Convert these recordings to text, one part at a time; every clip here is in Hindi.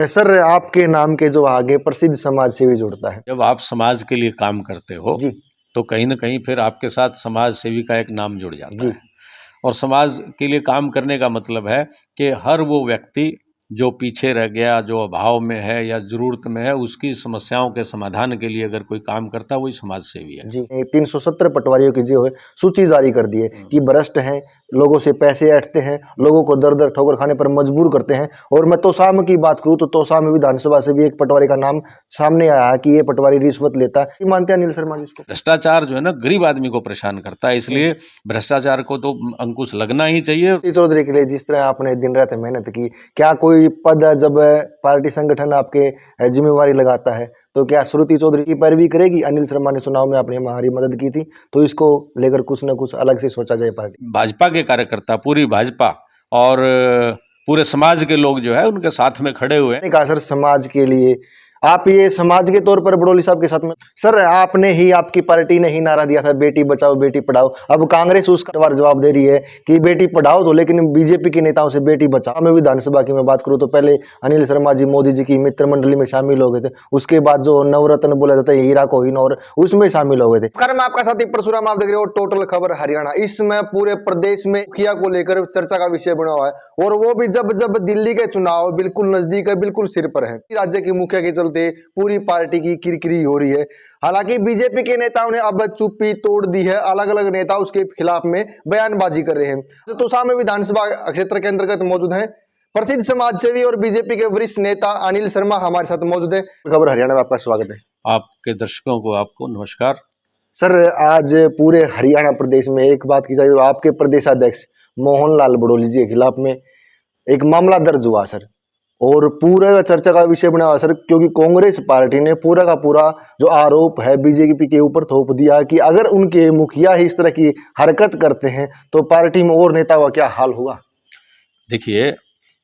सर आपके नाम के जो आगे प्रसिद्ध समाज सेवी जुड़ता है। जब आप समाज के लिए काम करते हो जी तो कहीं ना कहीं फिर आपके साथ समाज सेवी का एक नाम जुड़ जाता जी है। और समाज के लिए काम करने का मतलब है कि हर वो व्यक्ति जो पीछे रह गया, जो अभाव में है या ज़रूरत में है, उसकी समस्याओं के समाधान के लिए अगर कोई काम करता है वही समाज सेवी है। जी 370 पटवारियों की जो है सूची जारी कर दी है कि भ्रष्ट हैं, लोगों से पैसे ऐंठते हैं, लोगों को दर दर ठोकर खाने पर मजबूर करते हैं। और मैं तोसाम की बात करूं तो तोसाम विधानसभा से भी एक पटवारी का नाम सामने आया है कि ये पटवारी रिश्वत लेता है। ये मानते हैं अनिल शर्मा जी इसको? भ्रष्टाचार जो है ना गरीब आदमी को परेशान करता है, इसलिए भ्रष्टाचार को तो अंकुश लगना ही चाहिए। श्री चौधरी के लिए जिस तरह आपने दिन रात मेहनत की, क्या कोई पद जब पार्टी संगठन आपके जिम्मेवारी लगाता है तो क्या श्रुति चौधरी की पैरवी करेगी? अनिल शर्मा ने चुनाव में अपनी हमारी मदद की थी तो इसको लेकर कुछ ना कुछ अलग से सोचा जाए पार्टी। भाजपा के कार्यकर्ता, पूरी भाजपा और पूरे समाज के लोग जो है उनके साथ में खड़े हुए हैं। मैंने कहा सर समाज के लिए आप ये समाज के तौर पर बड़ोली साहब के साथ में सर आपने ही, आपकी पार्टी ने ही नारा दिया था बेटी बचाओ बेटी पढ़ाओ। अब कांग्रेस उसका बार जवाब दे रही है कि बेटी पढ़ाओ तो, लेकिन बीजेपी के नेताओं से बेटी बचाओ। मैं विधानसभा की मैं बात करूं तो पहले अनिल शर्मा जी मोदी जी की मित्र मंडली में शामिल हो गए थे, उसके बाद जो नवरत्न बोला जाता है हीरा कोहिनूर उसमें शामिल हो गए थे। कर्म आपका साथी परशुराम, आप देख रहे हो टोटल खबर हरियाणा। इसमें पूरे प्रदेश में मुखिया को लेकर चर्चा का विषय बना हुआ है और वो भी जब जब दिल्ली के चुनाव बिल्कुल नजदीक है, बिल्कुल सिर पर है। राज्य के मुखिया के चलते पूरी पार्टी की किरकिरी हो रही है। हालांकि बीजेपी के नेताओं ने अब चुप्पी तोड़ दी है, अलग अलग नेता उसके खिलाफ में बयानबाजी कर रहे हैं। तो सामने विधानसभा क्षेत्र के अंतर्गत मौजूद है प्रसिद्ध समाज सेवी और बीजेपी के वरिष्ठ नेता अनिल शर्मा हमारे साथ मौजूद है। खबर हरियाणा में आपका स्वागत है। आपके दर्शकों को आपको नमस्कार। सर आज पूरे हरियाणा प्रदेश में एक बात की जाए तो आपके प्रदेशाध्यक्ष मोहनलाल बड़ोली जी के खिलाफ में एक मामला दर्ज हुआ सर, और पूरा चर्चा का विषय बना हुआ सर, क्योंकि कांग्रेस पार्टी ने पूरा का पूरा जो आरोप है बीजेपी के ऊपर थोप दिया कि अगर उनके मुखिया ही इस तरह की हरकत करते हैं तो पार्टी में और नेताओं का क्या हाल होगा। देखिए,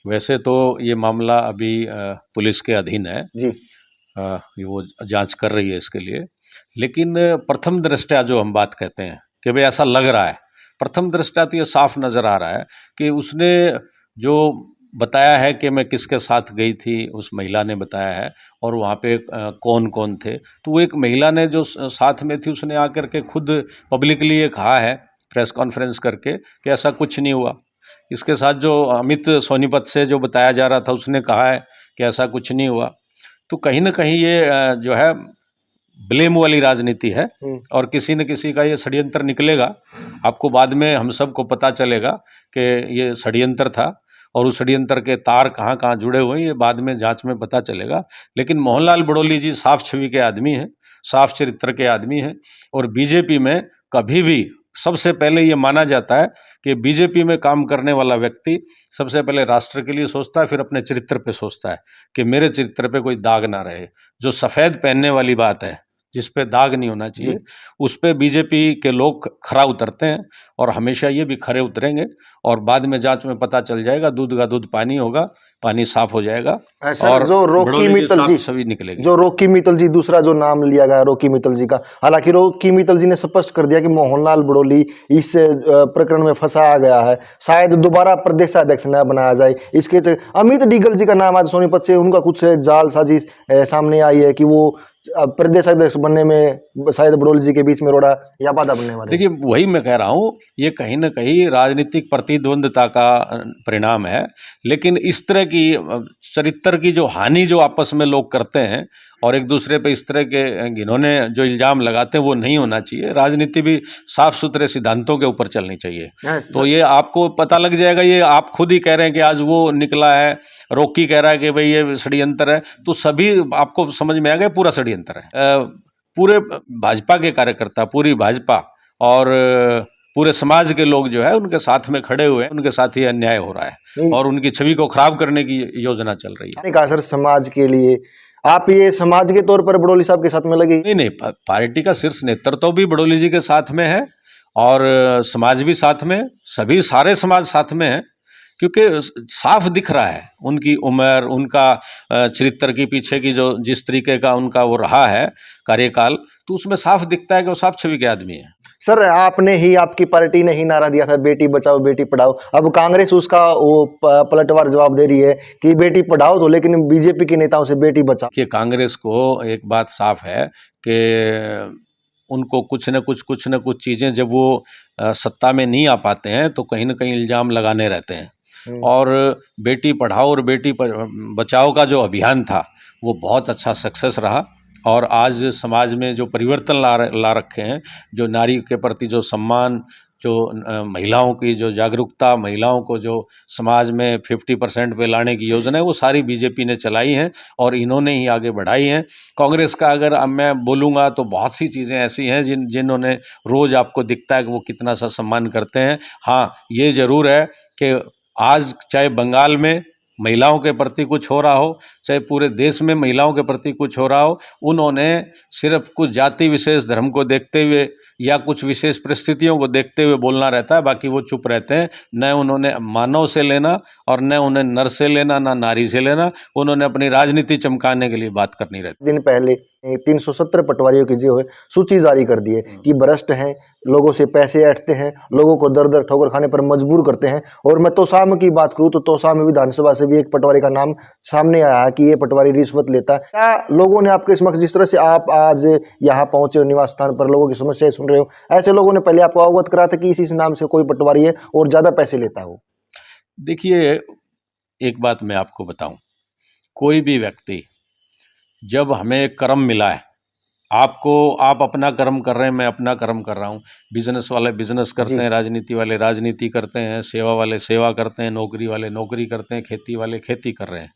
वैसे तो ये मामला अभी पुलिस के अधीन है जी ये वो जांच कर रही है इसके लिए। लेकिन प्रथम दृष्टया जो हम बात कहते हैं कि भाई ऐसा लग रहा है, प्रथम दृष्टया तो ये साफ नज़र आ रहा है कि उसने जो बताया है कि मैं किसके साथ गई थी, उस महिला ने बताया है, और वहाँ पे कौन कौन थे। तो वो एक महिला ने जो साथ में थी उसने आकर के खुद पब्लिकली ये कहा है प्रेस कॉन्फ्रेंस करके कि ऐसा कुछ नहीं हुआ। इसके साथ जो अमित सोनीपत से जो बताया जा रहा था उसने कहा है कि ऐसा कुछ नहीं हुआ। तो कहीं ना कहीं ये जो है ब्लेम वाली राजनीति है और किसी न किसी का ये षड्यंत्र निकलेगा। आपको बाद में हम सबको पता चलेगा कि ये षड्यंत्र था और उस षड्यंत्र के तार कहाँ कहाँ जुड़े हुए हैं ये बाद में जांच में पता चलेगा। लेकिन मोहनलाल बड़ोली जी साफ छवि के आदमी हैं, साफ चरित्र के आदमी हैं, और बीजेपी में कभी भी सबसे पहले ये माना जाता है कि बीजेपी में काम करने वाला व्यक्ति सबसे पहले राष्ट्र के लिए सोचता है, फिर अपने चरित्र पे सोचता है कि मेरे चरित्र पे कोई दाग ना रहे। जो सफ़ेद पहनने वाली बात है, जिस पे दाग नहीं होना चाहिए, उस पे बीजेपी के लोग खरा उतरते हैं और हमेशा ये भी खरे उतरेंगे। और बाद में जांच में पता चल जाएगा, दूध का दूध पानी होगा, पानी साफ हो जाएगा और जो रॉकी मित्तल जी सभी निकलेगी। जो रॉकी मित्तल जी दूसरा जो नाम लिया गया रॉकी मित्तल जी का, हालांकि रॉकी मित्तल जी ने स्पष्ट कर दिया कि मोहनलाल बड़ोली इस प्रकरण में फंसाया गया है, शायद दोबारा प्रदेशाध्यक्ष न बनाया जाए। इसके अमित डीगल जी का नाम आज सोनीपत से उनका कुछ जालसाजी सामने आई है कि वो प्रदेशाध्यक्ष बनने में शायद बड़ोली जी के बीच में रोड़ा या बाधा बनने वाले। देखिए, वही मैं कह रहा हूँ, ये कहीं ना कहीं राजनीतिक प्रतिद्वंदता का परिणाम है। लेकिन इस तरह की चरित्र की जो हानि जो आपस में लोग करते हैं और एक दूसरे पे इस तरह के घिनौने जो इल्ज़ाम लगाते हैं वो नहीं होना चाहिए। राजनीति भी साफ सुथरे सिद्धांतों के ऊपर चलनी चाहिए। तो ये आपको पता लग जाएगा, ये आप खुद ही कह रहे हैं कि आज वो निकला है, रॉकी कह रहा है कि भाई ये षड्यंत्र है, तो सभी आपको समझ में आ गया पूरा षड्यंत्र है। पूरे भाजपा के कार्यकर्ता, पूरी भाजपा और पूरे समाज के लोग जो है उनके साथ में खड़े हुए हैं, उनके साथ ही अन्याय हो रहा है और उनकी छवि को खराब करने की योजना चल रही है। कहा सर समाज के लिए आप ये समाज के तौर पर बड़ोली साहब के साथ में लगे? नहीं, पार्टी का शीर्ष नेतृत्व भी बड़ोली जी के साथ में है और समाज भी साथ में, सभी सारे समाज साथ में है। क्योंकि साफ दिख रहा है उनकी उम्र, उनका चरित्र के पीछे की जो जिस तरीके का उनका वो रहा है कार्यकाल, तो उसमें साफ दिखता है कि वो साफ छवि के आदमी है। सर आपने ही, आपकी पार्टी ने ही नारा दिया था बेटी बचाओ बेटी पढ़ाओ, अब कांग्रेस उसका वो पलटवार जवाब दे रही है कि बेटी पढ़ाओ तो, लेकिन बीजेपी के नेताओं से बेटी बचाओ। कि कांग्रेस को एक बात साफ है कि उनको कुछ न कुछ चीज़ें जब वो सत्ता में नहीं आ पाते हैं तो कहीं न कहीं इल्ज़ाम लगाने रहते हैं। और बेटी पढ़ाओ और बेटी बचाओ का जो अभियान था वो बहुत अच्छा सक्सेस रहा, और आज समाज में जो परिवर्तन ला रखे हैं, जो नारी के प्रति जो सम्मान, जो महिलाओं की जो जागरूकता, महिलाओं को जो समाज में 50% पे लाने की योजना है, वो सारी बीजेपी ने चलाई हैं और इन्होंने ही आगे बढ़ाई हैं। कांग्रेस का अगर अब मैं बोलूँगा तो बहुत सी चीज़ें ऐसी हैं जिन्होंने रोज़ आपको दिखता है कि वो कितना सा सम्मान करते हैं। हाँ, ये ज़रूर है कि आज चाहे बंगाल में महिलाओं के प्रति कुछ हो रहा हो, चाहे पूरे देश में महिलाओं के प्रति कुछ हो रहा हो, उन्होंने सिर्फ कुछ जाति विशेष धर्म को देखते हुए या कुछ विशेष परिस्थितियों को देखते हुए बोलना रहता है, बाकी वो चुप रहते हैं। न उन्होंने मानव से लेना और न उन्हें नर से लेना, ना नारी से लेना, उन्होंने अपनी राजनीति चमकाने के लिए बात करनी रहती है। दिन पहले 370 पटवारियों की जो है सूची जारी कर दी है कि भ्रष्ट हैं, लोगों से पैसे ऐंठते हैं, लोगों को दर दर ठोकर खाने पर मजबूर करते हैं। और मैं तोसाम की बात करूं तो तोसाम विधानसभा से भी एक पटवारी का नाम सामने आया है कि ये पटवारी रिश्वत लेता है। क्या लोगों ने आपके समक्ष, जिस तरह से आप आज यहाँ पहुंचे हो निवास स्थान पर, लोगों की समस्याएं सुन रहे हो, ऐसे लोगों ने पहले आपको अवगत करा था कि इसी नाम से कोई पटवारी है और ज्यादा पैसे लेता है वो? देखिए, एक बात मैं आपको बताऊं, कोई भी व्यक्ति, जब हमें एक कर्म मिला है, आप अपना कर्म कर रहे हैं, मैं अपना कर्म कर रहा हूँ, बिजनेस वाले बिजनेस करते हैं, राजनीति वाले राजनीति करते हैं, सेवा वाले सेवा करते हैं, नौकरी वाले नौकरी करते हैं, खेती वाले खेती कर रहे हैं।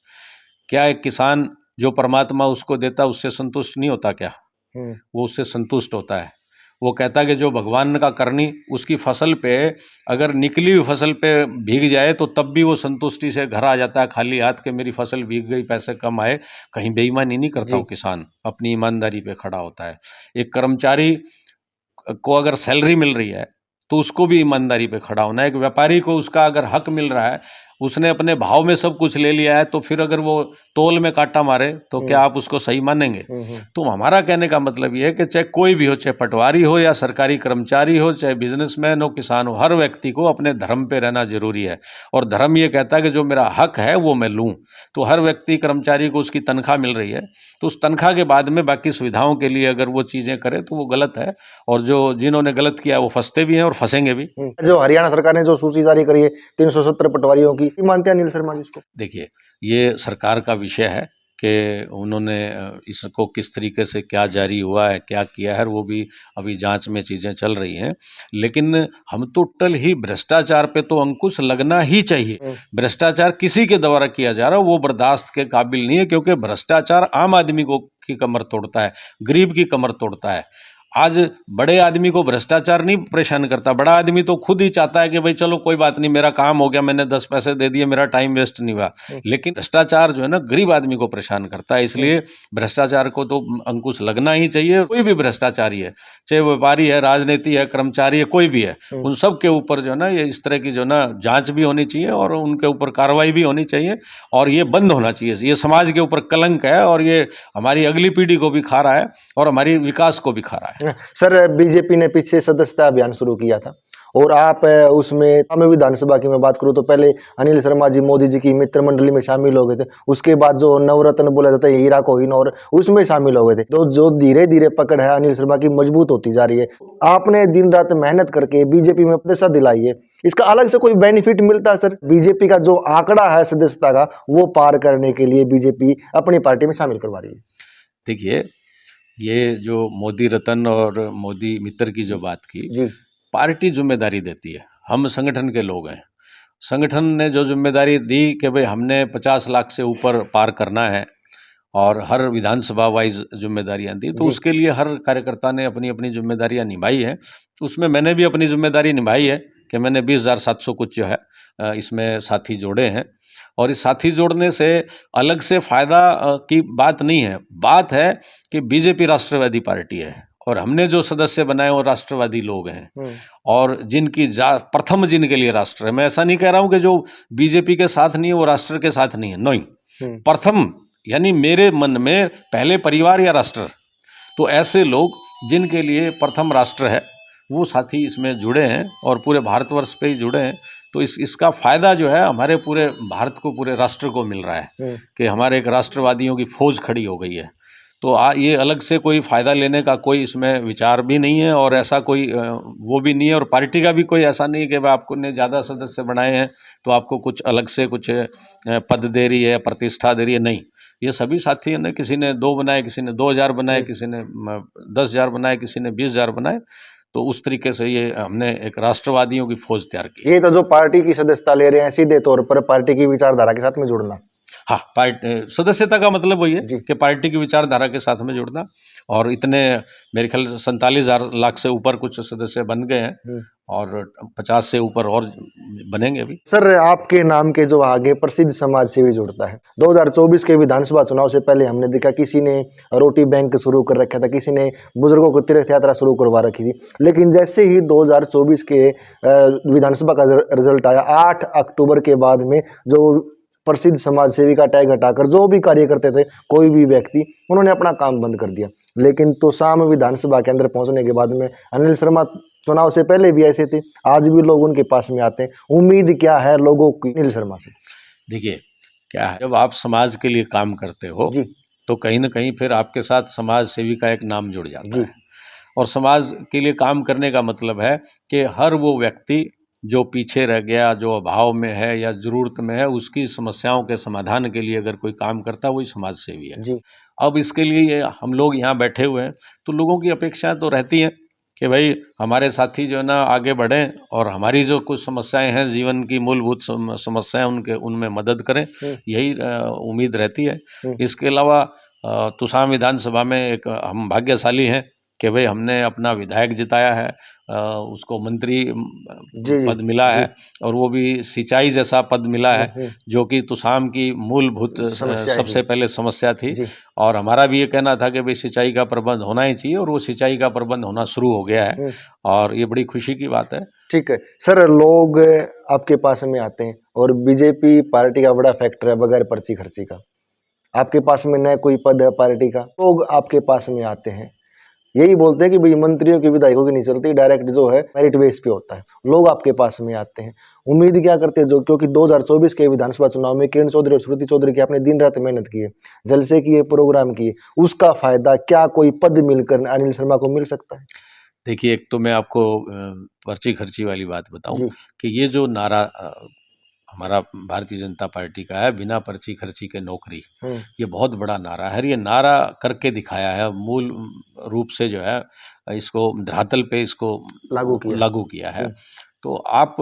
क्या एक किसान जो परमात्मा उसको देता है उससे संतुष्ट नहीं होता क्या? वो उससे संतुष्ट होता है। वो कहता है कि जो भगवान का करनी, उसकी फसल पे अगर निकली हुई फसल पे भीग जाए तो तब भी वो संतुष्टि से घर आ जाता है खाली हाथ के, मेरी फसल भीग गई, पैसे कम आए। कहीं बेईमानी नहीं करता वो किसान, अपनी ईमानदारी पे खड़ा होता है। एक कर्मचारी को अगर सैलरी मिल रही है तो उसको भी ईमानदारी पे खड़ा होना है। एक व्यापारी को उसका अगर हक मिल रहा है, उसने अपने भाव में सब कुछ ले लिया है, तो फिर अगर वो तौल में कांटा मारे तो क्या आप उसको सही मानेंगे? तो हमारा कहने का मतलब ये है कि चाहे कोई भी हो, चाहे पटवारी हो या सरकारी कर्मचारी हो, चाहे बिजनेसमैन हो, किसान हो, हर व्यक्ति को अपने धर्म पे रहना जरूरी है। और धर्म ये कहता है कि जो मेरा हक है वो मैं लूँ। तो हर व्यक्ति, कर्मचारी को उसकी तनख्वाह मिल रही है, तो उस तनख्वाह के बाद में बाकी सुविधाओं के लिए अगर वो चीज़ें करे तो वो गलत है। और जिन्होंने गलत किया वो फंसते भी हैं और फंसेंगे भी। जो हरियाणा सरकार ने जो सूची जारी करी है 370 पटवारियों की, मानते हैं अनिल शर्मा जी इसको? देखिए, ये सरकार का विषय है कि उन्होंने इसको किस तरीके से क्या जारी हुआ है, क्या किया है, वो भी अभी जांच में चीज़ें चल रही हैं। लेकिन हम तो टोटल ही भ्रष्टाचार पे तो अंकुश लगना ही चाहिए। भ्रष्टाचार किसी के द्वारा किया जा रहा है वो बर्दाश्त के काबिल नहीं है, क्योंकि भ्रष्टाचार आम आदमी को की कमर तोड़ता है, गरीब की कमर तोड़ता है। आज बड़े आदमी को भ्रष्टाचार नहीं परेशान करता, बड़ा आदमी तो खुद ही चाहता है कि भाई चलो कोई बात नहीं, मेरा काम हो गया, मैंने 10 पैसे दे दिए, मेरा टाइम वेस्ट नहीं हुआ। लेकिन भ्रष्टाचार जो है ना, गरीब आदमी को परेशान करता है। इसलिए भ्रष्टाचार को तो अंकुश लगना ही चाहिए। कोई भी भ्रष्टाचारी है, चाहे व्यापारी है, राजनीति है, कर्मचारी है, कोई भी है, उन सब के ऊपर जो है ना ये इस तरह की जो है ना जांच भी होनी चाहिए और उनके ऊपर कार्रवाई भी होनी चाहिए, और ये बंद होना चाहिए। ये समाज के ऊपर कलंक है और ये हमारी अगली पीढ़ी को भी खा रहा है और हमारी विकास को भी खा रहा है। सर बीजेपी ने पीछे सदस्यता अभियान शुरू किया था और आप उसमें, हमें विधानसभा की मैं बात करूं तो पहले अनिल शर्मा जी मोदी जी की मित्र मंडली में शामिल हो गए थे, उसके बाद जो नवरत्न बोला जाता है हीरा कोहिनूर, उसमें शामिल हो गए थे। तो जो धीरे धीरे पकड़ है अनिल शर्मा की मजबूत होती जा रही है। आपने दिन रात मेहनत करके बीजेपी में सदस्यता दिलाई है, इसका अलग से कोई बेनिफिट मिलता है सर? बीजेपी का जो आंकड़ा है सदस्यता का वो पार करने के लिए बीजेपी अपनी पार्टी में शामिल करवा रही है। देखिए, ये जो मोदी रतन और मोदी मित्र की जो बात की, पार्टी जिम्मेदारी देती है, हम संगठन के लोग हैं। संगठन ने जो जिम्मेदारी दी कि भाई हमने 50 लाख से ऊपर पार करना है और हर विधानसभा वाइज जिम्मेदारियां दी, तो उसके लिए हर कार्यकर्ता ने अपनी अपनी जिम्मेदारियां निभाई है। उसमें मैंने भी अपनी जिम्मेदारी निभाई है कि मैंने 20,700 कुछ जो है इसमें साथी जोड़े हैं। और इस साथी जोड़ने से अलग से फ़ायदा की बात नहीं है, बात है कि बीजेपी राष्ट्रवादी पार्टी है और हमने जो सदस्य बनाए वो राष्ट्रवादी लोग हैं, और जिनकी प्रथम जिनके लिए राष्ट्र है, मैं ऐसा नहीं कह रहा हूं कि जो बीजेपी के साथ नहीं है वो राष्ट्र के साथ नहीं है, नहीं, प्रथम यानी मेरे मन में पहले परिवार या राष्ट्र, तो ऐसे लोग जिनके लिए प्रथम राष्ट्र है वो साथी इसमें जुड़े हैं और पूरे भारतवर्ष पे ही जुड़े हैं। तो इसका फ़ायदा जो है हमारे पूरे भारत को, पूरे राष्ट्र को मिल रहा है कि हमारे एक राष्ट्रवादियों की फौज खड़ी हो गई है। तो ये अलग से कोई फ़ायदा लेने का कोई इसमें विचार भी नहीं है, और ऐसा कोई वो भी नहीं है, और पार्टी का भी कोई ऐसा नहीं है कि भाई आपको ने ज़्यादा सदस्य बनाए हैं तो आपको कुछ अलग से कुछ पद दे रही है, प्रतिष्ठा दे रही है, नहीं। ये सभी साथी ने, किसी ने 2 बनाए, किसी ने 2000 बनाए, किसी ने 10,000 बनाए, किसी ने 20,000 बनाए। तो उस तरीके से ये हमने एक राष्ट्रवादियों की फौज तैयार की। ये तो जो पार्टी की सदस्यता ले रहे हैं सीधे तौर पर पार्टी की विचारधारा के साथ में जुड़ना। हाँ, सदस्यता का मतलब वही है जी। कि पार्टी की विचारधारा के साथ में जुड़ना, और इतने मेरे ख्याल से 47,000 लाख से ऊपर कुछ सदस्य बन गए हैं, और 50 से ऊपर और बनेंगे अभी। सर, आपके नाम के जो आगे प्रसिद्ध समाज सेवी जुड़ता है, 2024 के विधानसभा चुनाव से पहले हमने देखा किसी ने रोटी बैंक शुरू कर रखा था, किसी ने बुजुर्गों को तीर्थ यात्रा शुरू करवा रखी थी, लेकिन जैसे ही 2024 के विधानसभा का रिजल्ट आया 8 अक्टूबर के बाद में, जो प्रसिद्ध समाज सेवी का टैग हटाकर जो भी कार्य करते थे कोई भी व्यक्ति, उन्होंने अपना काम बंद कर दिया। लेकिन तो शाम विधानसभा के अंदर पहुंचने के बाद में अनिल शर्मा चुनाव से पहले भी ऐसे थे, आज भी लोग उनके पास में आते हैं। उम्मीद क्या है लोगों की अनिल शर्मा से? देखिए क्या है, जब आप समाज के लिए काम करते हो जी। तो कहीं ना कहीं फिर आपके साथ समाज सेवी का एक नाम जुड़ जाता जी। है, और समाज के लिए काम करने का मतलब है कि हर वो व्यक्ति जो पीछे रह गया, जो अभाव में है या ज़रूरत में है, उसकी समस्याओं के समाधान के लिए अगर कोई काम करता है वही समाज सेवी है। जी। अब इसके लिए हम लोग यहाँ बैठे हुए हैं, तो लोगों की अपेक्षाएं तो रहती हैं कि भाई हमारे साथी जो है ना आगे बढ़ें, और हमारी जो कुछ समस्याएं हैं, जीवन की मूलभूत समस्याएं, उनमें मदद करें, यही उम्मीद रहती है। इसके अलावा तुसाम विधानसभा में एक हम भाग्यशाली हैं कि भाई हमने अपना विधायक जिताया है, उसको मंत्री पद मिला है, और वो भी सिंचाई जैसा पद मिला है, जो कि तुसाम की मूलभूत सबसे पहले समस्या थी। और हमारा भी ये कहना था कि भाई सिंचाई का प्रबंध होना ही चाहिए, और वो सिंचाई का प्रबंध होना शुरू हो गया है, और ये बड़ी खुशी की बात है। ठीक है सर, लोग आपके पास में आते हैं और बीजेपी पार्टी का बड़ा फैक्टर है बगैर पर्ची खर्ची का। आपके पास में न कोई पद है पार्टी का, लोग आपके पास में आते हैं, यही बोलते हैं कि भाई मंत्रियों की विधायकों की नहीं चलती, डायरेक्ट जो है मेरिट बेस पे होता है। लोग आपके पास में आते हैं, उम्मीद क्या करते हैं जो, क्योंकि 2024 के विधानसभा चुनाव में किरण चौधरी और श्रुति चौधरी की आपने दिन रात मेहनत की है, जलसे किए, प्रोग्राम किए, उसका फायदा क्या कोई पद मिलकर अनिल शर्मा को मिल सकता है? देखिए, एक तो मैं आपको पर्ची खर्ची वाली बात बताऊं कि ये जो नारा हमारा भारतीय जनता पार्टी का है, बिना पर्ची खर्ची के नौकरी, ये बहुत बड़ा नारा है। ये नारा करके दिखाया है, मूल रूप से जो है इसको धरातल पे इसको लागू किया है। तो आप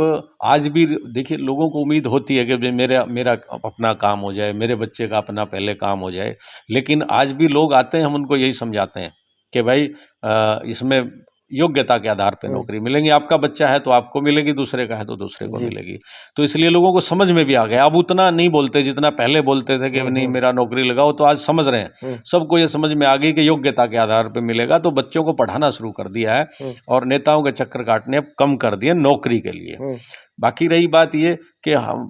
आज भी देखिए, लोगों को उम्मीद होती है कि मेरा अपना काम हो जाए, मेरे बच्चे का अपना पहले काम हो जाए, लेकिन आज भी लोग आते हैं, हम उनको यही समझाते हैं कि भाई इसमें योग्यता के आधार पे नौकरी मिलेंगी, आपका बच्चा है तो आपको मिलेगी, दूसरे का है तो दूसरे को मिलेगी। तो इसलिए लोगों को समझ में भी आ गया। अब उतना नहीं बोलते जितना पहले बोलते थे कि नहीं मेरा नौकरी लगाओ, तो आज समझ रहे हैं, सबको ये समझ में आ गई कि योग्यता के आधार पे मिलेगा। तो बच्चों को पढ़ाना शुरू कर दिया है, और नेताओं के चक्कर काटने अब कम कर दिए नौकरी के लिए। बाकी रही बात ये कि हम,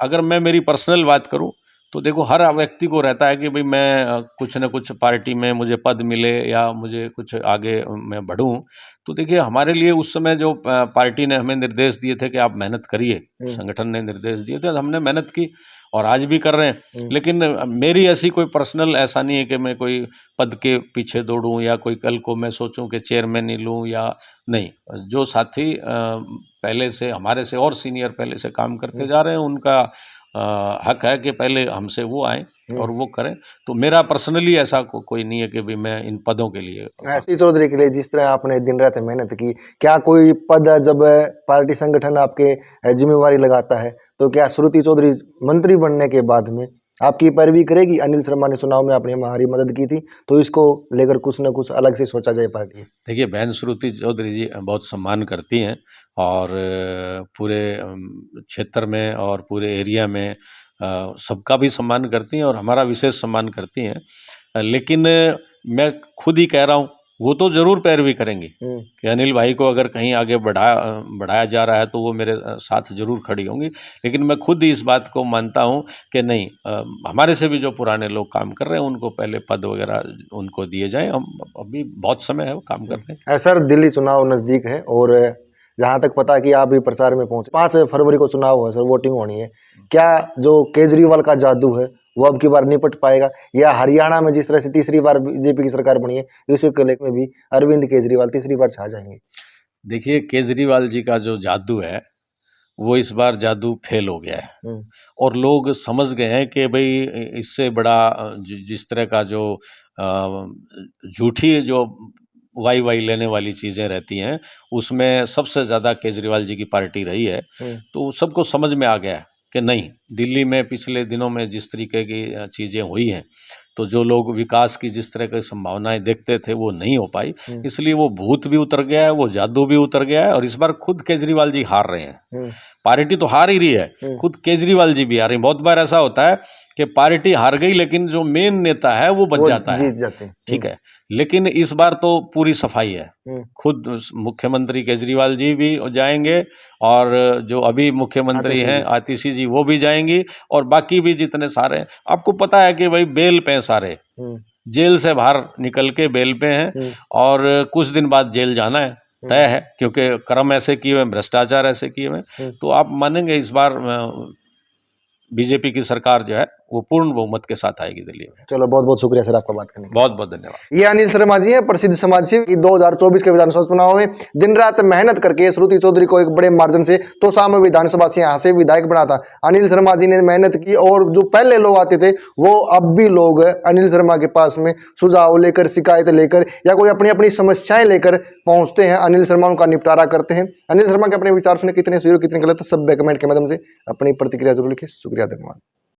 अगर मैं मेरी पर्सनल बात करूं तो देखो, हर व्यक्ति को रहता है कि भाई मैं कुछ न कुछ पार्टी में मुझे पद मिले या मुझे कुछ आगे मैं बढ़ूं। तो देखिए, हमारे लिए उस समय जो पार्टी ने हमें निर्देश दिए थे कि आप मेहनत करिए, संगठन ने निर्देश दिए थे, हमने मेहनत की और आज भी कर रहे हैं। लेकिन मेरी ऐसी कोई पर्सनल ऐसा नहीं है कि मैं कोई पद के पीछे दौड़ूं, या कोई कल को मैं सोचूं कि चेयरमैन ही लूं या नहीं। जो साथी पहले से हमारे से और सीनियर पहले से काम करते जा रहे हैं, उनका हक है कि पहले हमसे वो आए और वो करें। तो मेरा पर्सनली ऐसा कोई नहीं है कि भी मैं इन पदों के लिए। श्री चौधरी के लिए जिस तरह आपने दिन रात मेहनत की, क्या कोई पद जब पार्टी संगठन आपके जिम्मेवारी लगाता है तो क्या श्रुति चौधरी मंत्री बनने के बाद में आपकी पैरवी करेगी? अनिल शर्मा ने चुनाव में आपने हमारी मदद की थी, तो इसको लेकर कुछ न कुछ अलग से सोचा जाए पार्टी? देखिए, बहन श्रुति चौधरी जी बहुत सम्मान करती हैं, और पूरे क्षेत्र में और पूरे एरिया में सबका भी सम्मान करती हैं, और हमारा विशेष सम्मान करती हैं। लेकिन मैं खुद ही कह रहा हूँ, वो तो जरूर पैरवी करेंगी कि अनिल भाई को अगर कहीं आगे बढ़ाया जा रहा है तो वो मेरे साथ जरूर खड़ी होंगी। लेकिन मैं खुद ही इस बात को मानता हूँ कि नहीं, हमारे से भी जो पुराने लोग काम कर रहे हैं उनको पहले पद वगैरह उनको दिए जाएं। हम अभी बहुत समय है वो काम करने। सर दिल्ली चुनाव नज़दीक है और जहाँ तक पता है कि आप भी प्रचार में पहुंचे, 5 फरवरी को चुनाव है सर, वोटिंग होनी है। क्या जो केजरीवाल का जादू है वो अब की बार निपट पाएगा, या हरियाणा में जिस तरह से तीसरी बार बीजेपी की सरकार बनी है, इसी कलेक्ट में भी अरविंद केजरीवाल तीसरी बार छा जाएंगे? देखिए, केजरीवाल जी का जो जादू है वो इस बार जादू फेल हो गया है और लोग समझ गए हैं कि भाई इससे बड़ा जिस तरह का जो झूठी जो वाई लेने वाली चीज़ें रहती हैं उसमें सबसे ज़्यादा केजरीवाल जी की पार्टी रही है। तो सबको समझ में आ गया है कि नहीं, दिल्ली में पिछले दिनों में जिस तरीके की चीज़ें हुई हैं तो जो लोग विकास की जिस तरह की संभावनाएं देखते थे वो नहीं हो पाई, इसलिए वो भूत भी उतर गया है, वो जादू भी उतर गया है और इस बार खुद केजरीवाल जी हार रहे हैं। पार्टी तो हार ही रही है, खुद केजरीवाल जी भी हार रहे हैं। बहुत बार ऐसा होता है कि पार्टी हार गई लेकिन जो मेन नेता है वो बच जाता है, जीत जाते हैं। ठीक है। लेकिन इस बार तो पूरी सफाई है, खुद मुख्यमंत्री केजरीवाल जी भी जाएंगे और जो अभी मुख्यमंत्री हैं आतिशी जी वो भी जाएंगी और बाकी भी जितने सारे हैं। आपको पता है कि भाई बेल पे सारे, जेल से बाहर निकल के बेल पे हैं और कुछ दिन बाद जेल जाना है तय है, क्योंकि कर्म ऐसे किए हुए, भ्रष्टाचार ऐसे किए हुए। तो आप मानेंगे इस बार बीजेपी की सरकार जो है वो पूर्ण बहुमत के साथ आएगी दिल्ली में। चलो बहुत बहुत शुक्रिया सर आपका बात करने का। बहुत बहुत धन्यवाद। ये अनिल शर्मा जी हैं, प्रसिद्ध समाजसेवी। 2024 के विधानसभा चुनाव में दिन रात मेहनत करके श्रुति चौधरी को एक बड़े मार्जिन से तोसा में विधानसभा से यहाँ से विधायक बना था। अनिल शर्मा जी ने मेहनत की और जो पहले लोग आते थे वो अब भी लोग अनिल शर्मा के पास में सुझाव लेकर, शिकायत लेकर या कोई अपनी अपनी समस्याएं लेकर पहुंचते हैं। अनिल शर्मा उनका निपटारा करते हैं। अनिल शर्मा के अपने विचार सुने, कितने सही और कितने गलत, सब कमेंट के माध्यम से अपनी प्रतिक्रिया जरूर लिखिए। शुक्रिया, धन्यवाद।